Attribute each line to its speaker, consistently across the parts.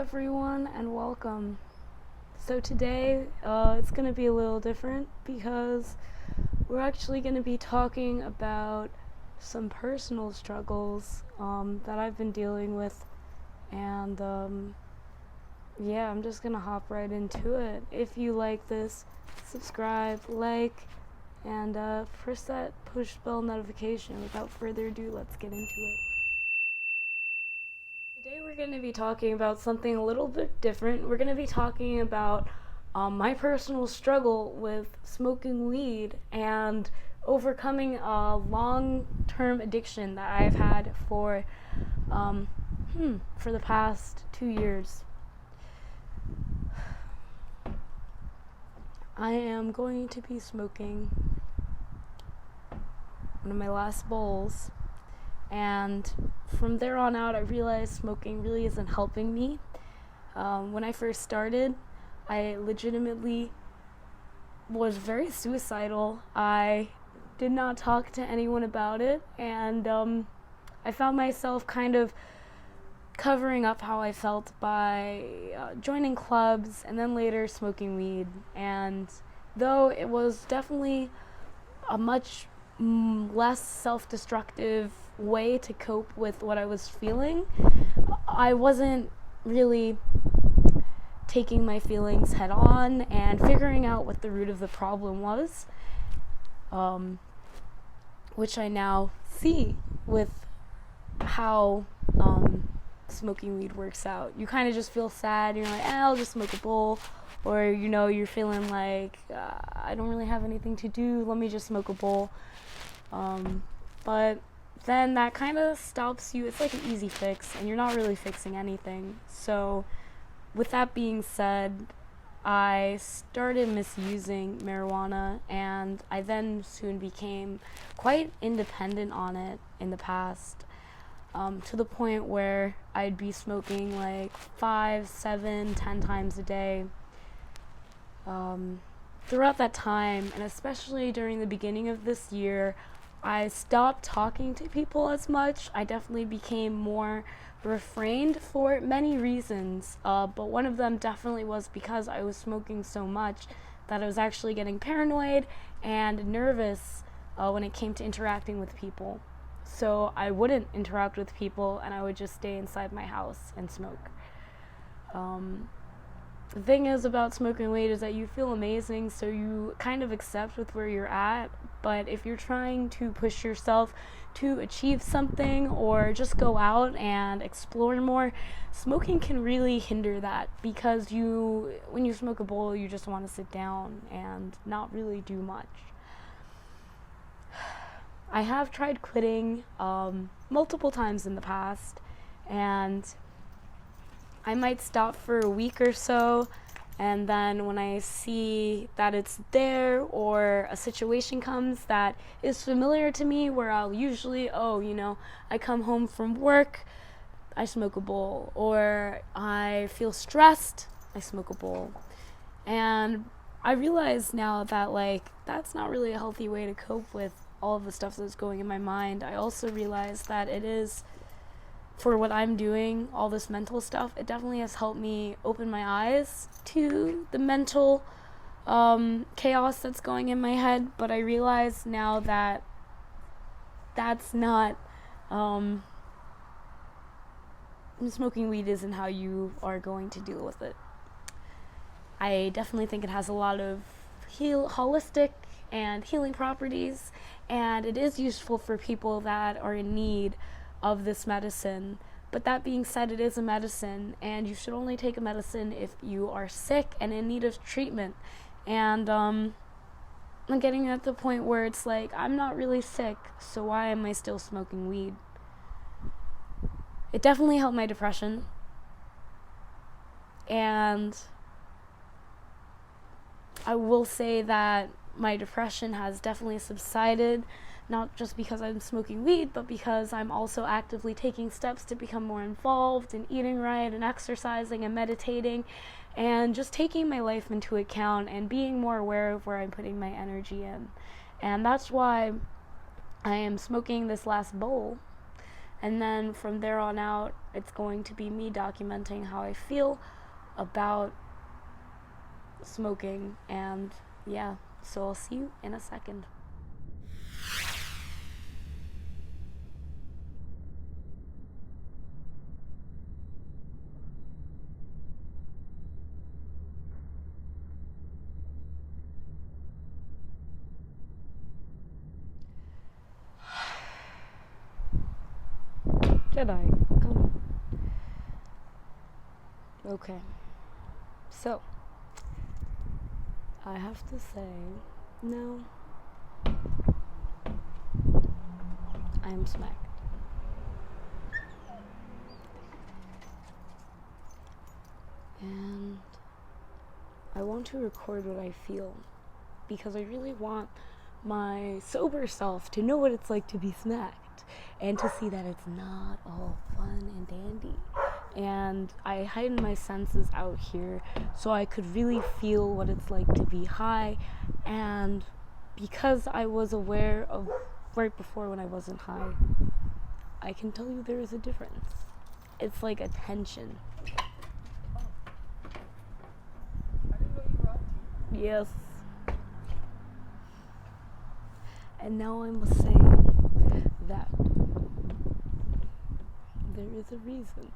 Speaker 1: everyone, and welcome. So, today it's going to be a little different because we're actually going to be talking about some personal struggles that I've been dealing with, and yeah, I'm just going to hop right into it. If you like this, subscribe, like, and press that push bell notification. Without further ado, let's get into it. Today we're going to be talking about something a little bit different. We're going to be talking about my personal struggle with smoking weed and overcoming a long-term addiction that I've had for the past 2 years. I am going to be smoking one of my last bowls, and from there on out I realized smoking really isn't helping me. When I first started, I legitimately was very suicidal. I did not talk to anyone about it, and I found myself kind of covering up how I felt by joining clubs and then later smoking weed. And though it was definitely a much less self-destructive way to cope with what I was feeling, I wasn't really taking my feelings head on and figuring out what the root of the problem was, which I now see with how smoking weed works out. You kind of just feel sad, you're like, I'll just smoke a bowl, or you're feeling like I don't really have anything to do, let me just smoke a bowl. But then that kind of stops you. It's like an easy fix, and you're not really fixing anything. So with that being said, I started misusing marijuana, and I then soon became quite independent on it in the past, to the point where I'd be smoking like 5, 7, 10 times a day. Throughout that time, and especially during the beginning of this year, I stopped talking to people as much. I definitely became more refrained for many reasons, but one of them definitely was because I was smoking so much that I was actually getting paranoid and nervous when it came to interacting with people. So I wouldn't interact with people, and I would just stay inside my house and smoke. The thing is about smoking weed is that you feel amazing, so you kind of accept with where you're at. But if you're trying to push yourself to achieve something or just go out and explore more, smoking can really hinder that, because when you smoke a bowl, you just want to sit down and not really do much. I have tried quitting multiple times in the past, and I might stop for a week or so, and then when I see that it's there, or a situation comes that is familiar to me, where I'll usually, I come home from work, I smoke a bowl, or I feel stressed, I smoke a bowl. And I realize now that that's not really a healthy way to cope with all of the stuff that's going in my mind. I also realize that it is, for what I'm doing, all this mental stuff, it definitely has helped me open my eyes to the mental chaos that's going in my head. But I realize now that that's not, smoking weed isn't how you are going to deal with it. I definitely think it has a lot of holistic and healing properties, and it is useful for people that are in need of this medicine. But that being said, it is a medicine, and you should only take a medicine if you are sick and in need of treatment. And I'm getting at the point where it's like, I'm not really sick, so why am I still smoking weed? It definitely helped my depression, and I will say that my depression has definitely subsided, not just because I'm smoking weed, but because I'm also actively taking steps to become more involved in eating right and exercising and meditating, and just taking my life into account and being more aware of where I'm putting my energy in. And that's why I am smoking this last bowl. And then from there on out, it's going to be me documenting how I feel about smoking. And yeah, so I'll see you in a second. Jedi, come on. Okay, so I have to say, no, I am smacked. And I want to record what I feel because I really want my sober self to know what it's like to be smacked and to see that it's not all fun and dandy. And I heightened my senses out here so I could really feel what it's like to be high. And because I was aware of right before when I wasn't high, I can tell you there is a difference. It's like a tension. Yes. And now I must say that there is a reason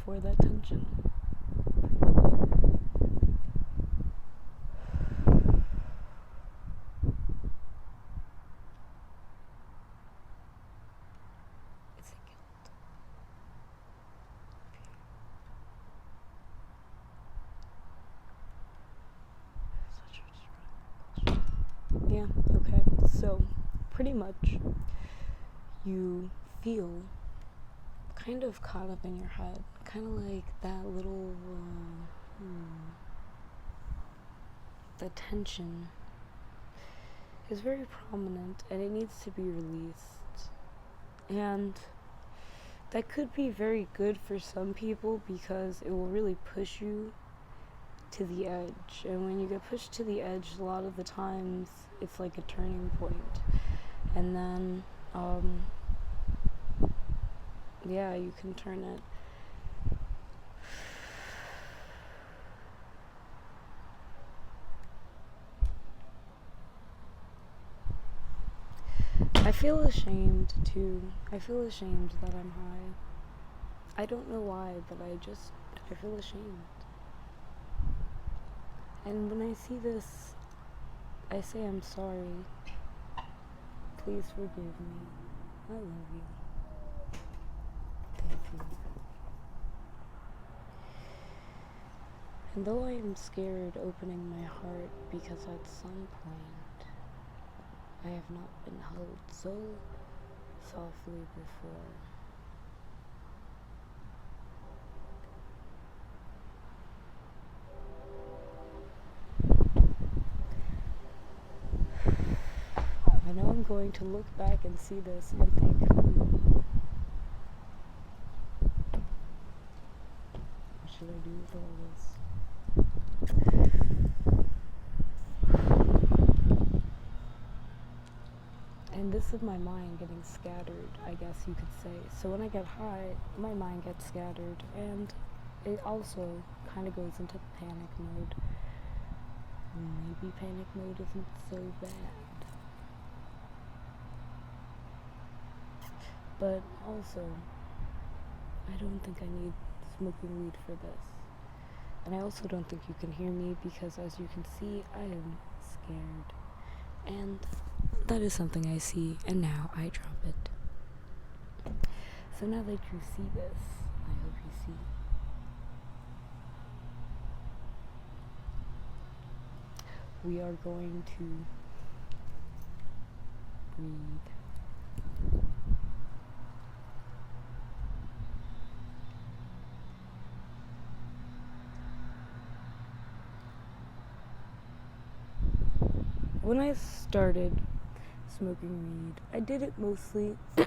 Speaker 1: for that tension. It's a guilt. Such a strong question. Yeah, okay. So, pretty much, you feel kind of caught up in your head. Kind of like that little, the tension is very prominent and it needs to be released. And that could be very good for some people because it will really push you to the edge. And when you get pushed to the edge, a lot of the times it's like a turning point. And then, yeah, you can turn it. I feel ashamed too. I feel ashamed that I'm high. I don't know why, but I feel ashamed. And when I see this, I say I'm sorry. Please forgive me. I love you. Thank you. And though I am scared opening my heart because at some point I have not been held so softly before. I know I'm going to look back and see this and think, what should I do with all this? And this is my mind getting scattered, I guess you could say. So when I get high, my mind gets scattered, and it also kind of goes into panic mode. Maybe panic mode isn't so bad. But also, I don't think I need smoking weed for this. And I also don't think you can hear me because, as you can see, I am scared. And that is something I see, and now I drop it. So now that you see this, I hope you see. We are going to breathe. When I started smoking weed, I did it mostly as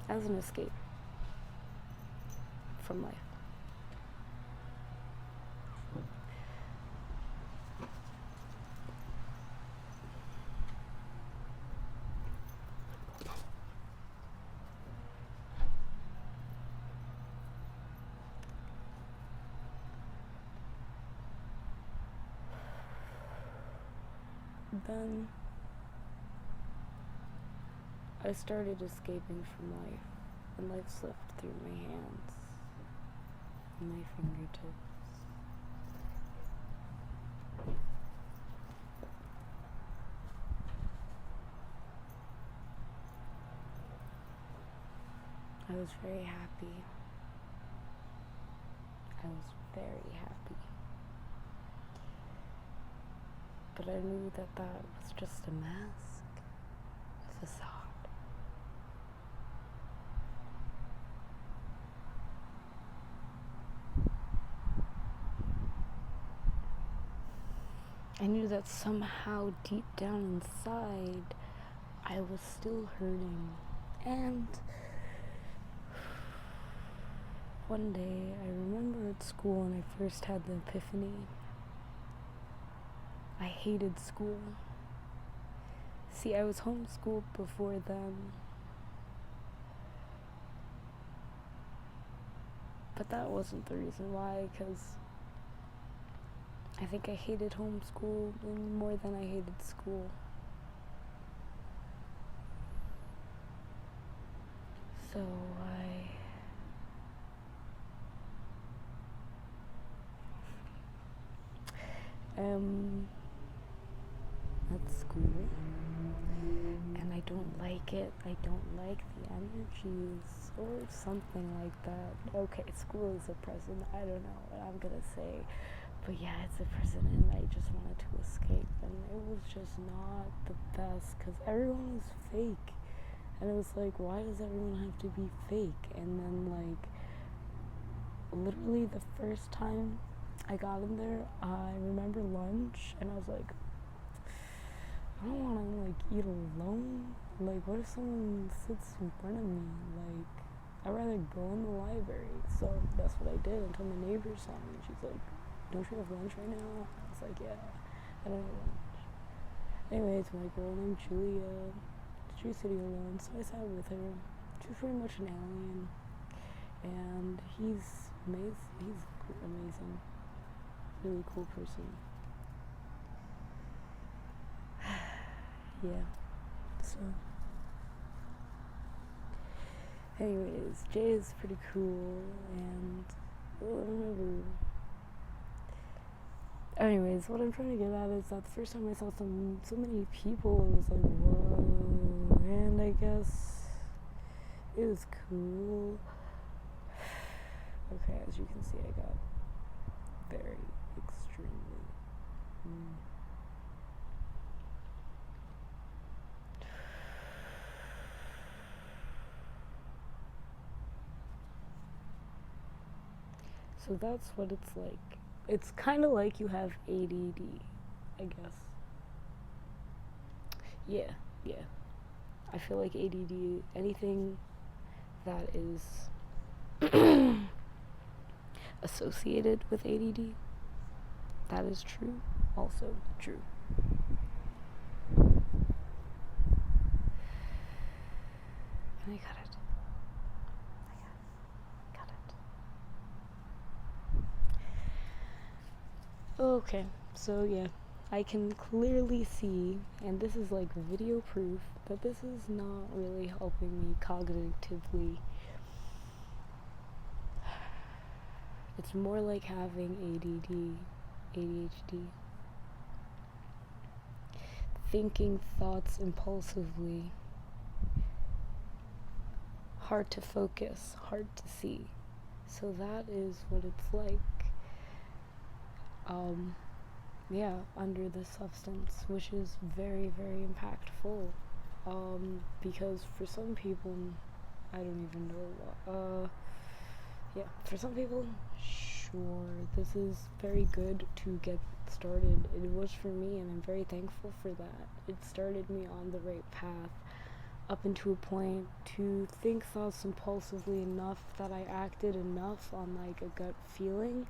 Speaker 1: an escape from life. then I started escaping from life, and life slipped through my hands and my fingertips. I was very happy. I was very happy. But I knew that that was just a mask, a facade. I knew that somehow deep down inside, I was still hurting. And one day, I remember at school when I first had the epiphany. I hated school. See, I was homeschooled before then. But that wasn't the reason why, because I think I hated homeschool more than I hated school. So I am at school, and I don't like it. I don't like the energies or something like that. Okay, school is a prison. I don't know what I'm gonna say. But yeah, it's a prison, and I just wanted to escape, and it was just not the best, because everyone was fake, and it was like, why does everyone have to be fake? And then, like, literally the first time I got in there, I remember lunch, and I was like, I don't want to, like, eat alone. Like, what if someone sits in front of me? Like, I'd rather go in the library. So that's what I did until my neighbor saw me. She's like, don't you have lunch right now? I was like, yeah, I don't have lunch. Anyway, it's my girl named Julia. She was sitting alone, so I sat with her. She's pretty much an alien, and he's amazing. He's amazing, really cool person. Yeah. So, anyways, Jay is pretty cool, and I remember. Anyways, what I'm trying to get at is that the first time I saw so many people, it was like, whoa, and I guess it was cool. Okay, as you can see, I got very extremely. So that's what it's like. It's kind of like you have ADD, I guess. Yeah. I feel like ADD, anything that is associated with ADD, that is true, also true. And I got it. Okay, so yeah, I can clearly see, and this is like video proof, that this is not really helping me cognitively. It's more like having ADHD. Thinking thoughts impulsively. Hard to focus, hard to see. So that is what it's like. Under this substance, which is very, very impactful. Because for some people, I don't even know. For some people, sure, this is very good to get started. It was for me, and I'm very thankful for that. It started me on the right path, up into a point to think thoughts impulsively enough that I acted enough on like a gut feeling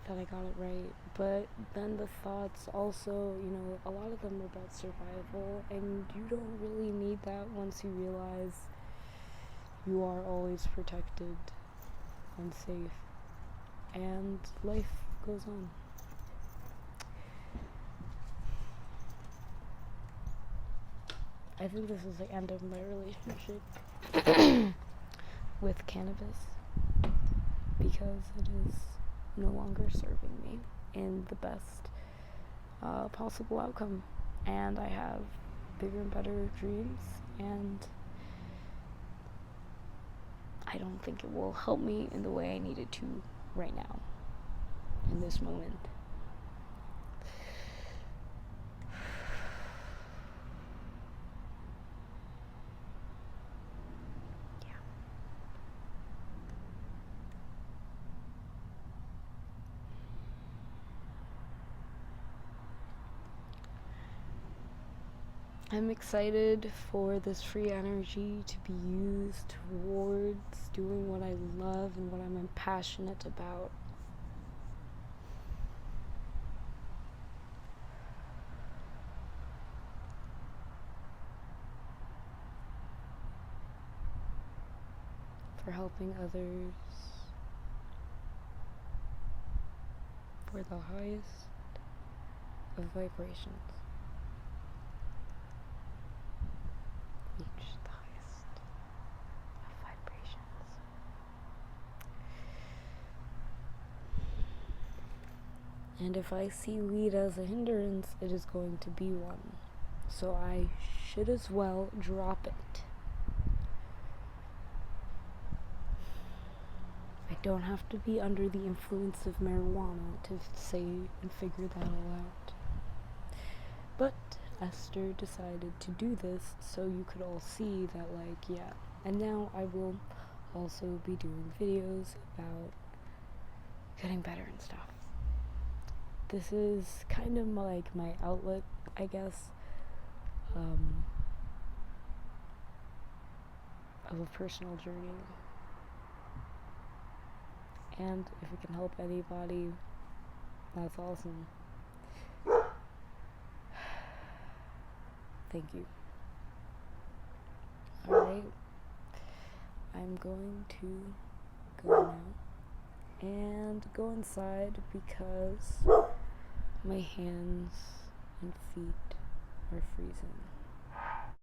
Speaker 1: that I got it right. But then the thoughts also, a lot of them are about survival, and you don't really need that once you realize you are always protected and safe, and life goes on. I think this is the end of my relationship with cannabis because it is no longer serving me in the best possible outcome, and I have bigger and better dreams, and I don't think it will help me in the way I need it to right now, in this moment. I'm excited for this free energy to be used towards doing what I love and what I'm passionate about. For helping others, for the highest of vibrations. Reach the highest of vibrations. And if I see weed as a hindrance, it is going to be one. So I should as well drop it. I don't have to be under the influence of marijuana to say and figure that all out. But Esther decided to do this so you could all see that, like, yeah. And now I will also be doing videos about getting better and stuff. This is kind of like my outlet, I guess, of a personal journey. And if it can help anybody, that's awesome. Thank you. Alright, I'm going to go now and go inside because my hands and feet are freezing.